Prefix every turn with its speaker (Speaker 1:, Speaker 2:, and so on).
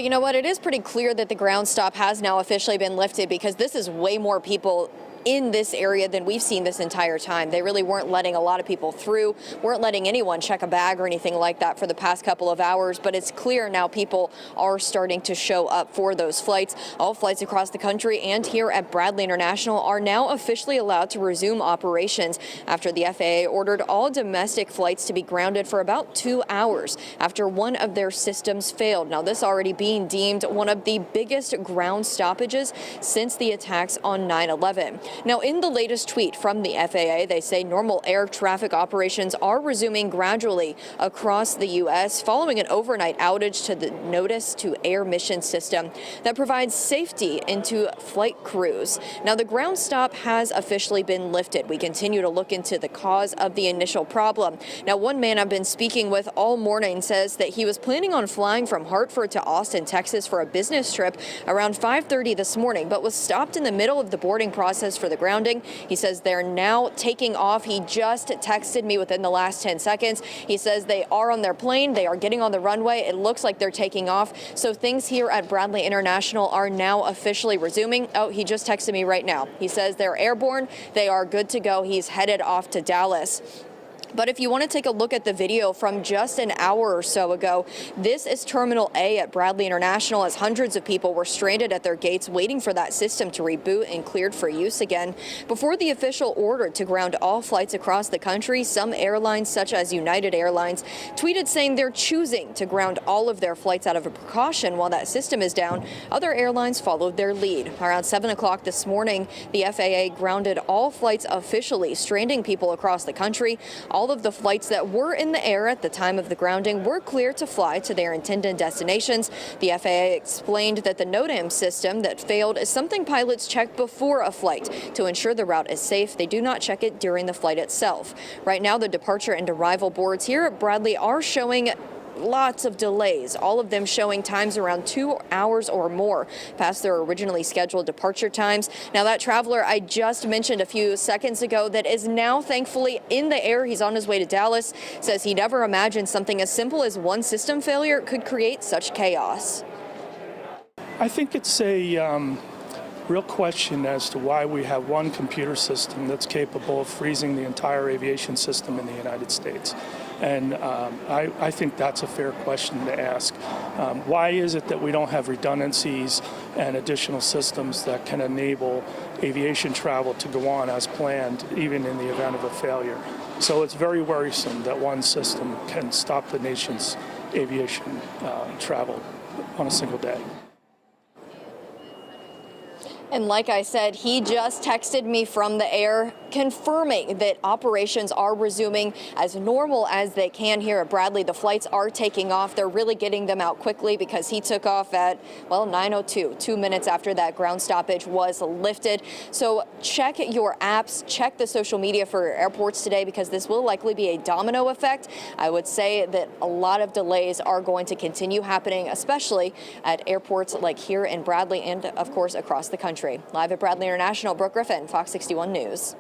Speaker 1: You know what? It is pretty clear that the ground stop has now officially been lifted, because this is way more people in this area than we've seen this entire time. They really weren't letting a lot of people through, weren't letting anyone check a bag or anything like that for the past couple of hours. But it's clear now people are starting to show up for those flights. All flights across the country and here at Bradley International are now officially allowed to resume operations after the FAA ordered all domestic flights to be grounded for about 2 hours after one of their systems failed. Now, this already being deemed one of the biggest ground stoppages since the attacks on 9/11. Now, in the latest tweet from the FAA, they say normal air traffic operations are resuming gradually across the U.S. following an overnight outage to the Notice to Air mission system that provides safety into flight crews. Now, the ground stop has officially been lifted. We continue to look into the cause of the initial problem. Now, one man I've been speaking with all morning says that he was planning on flying from Hartford to Austin, Texas for a business trip around 5:30 this morning, but was stopped in the middle of the boarding process for the grounding. He says they're now taking off. He just texted me within the last 10 seconds. He says they are on their plane. They are getting on the runway. It looks like they're taking off. So things here at Bradley International are now officially resuming. Oh, he just texted me right now. He says they're airborne. They are good to go. He's headed off to Dallas. But if you want to take a look at the video from just an hour or so ago, this is Terminal A at Bradley International, as hundreds of people were stranded at their gates waiting for that system to reboot and cleared for use again. Before the official order to ground all flights across the country, some airlines, such as United Airlines, tweeted saying they're choosing to ground all of their flights out of a precaution while that system is down. Other airlines followed their lead. Around 7 o'clock this morning, the FAA grounded all flights officially, stranding people across the country. All of the flights that were in the air at the time of the grounding were clear to fly to their intended destinations. The FAA explained that the NOTAM system that failed is something pilots check before a flight to ensure the route is safe. They do not check it during the flight itself. Right now, the departure and arrival boards here at Bradley are showing lots of delays, all of them showing times around 2 hours or more past their originally scheduled departure times. Now, that traveler I just mentioned a few seconds ago that is now thankfully in the air, he's on his way to Dallas, says he never imagined something as simple as one system failure could create such chaos.
Speaker 2: I think it's a real question as to why we have one computer system that's capable of freezing the entire aviation system in the United States. And I think that's a fair question to ask. Why is it that we don't have redundancies and additional systems that can enable aviation travel to go on as planned, even in the event of a failure? So it's very worrisome that one system can stop the nation's aviation travel on a single day.
Speaker 1: And like I said, he just texted me from the air confirming that operations are resuming as normal as they can here at Bradley. The flights are taking off. They're really getting them out quickly because he took off at, well, 9:02, 2 minutes after that ground stoppage was lifted. So check your apps, check the social media for your airports today, because this will likely be a domino effect. I would say that a lot of delays are going to continue happening, especially at airports like here in Bradley and, of course, across the country. Live at Bradley International, Brooke Griffin, Fox 61 News.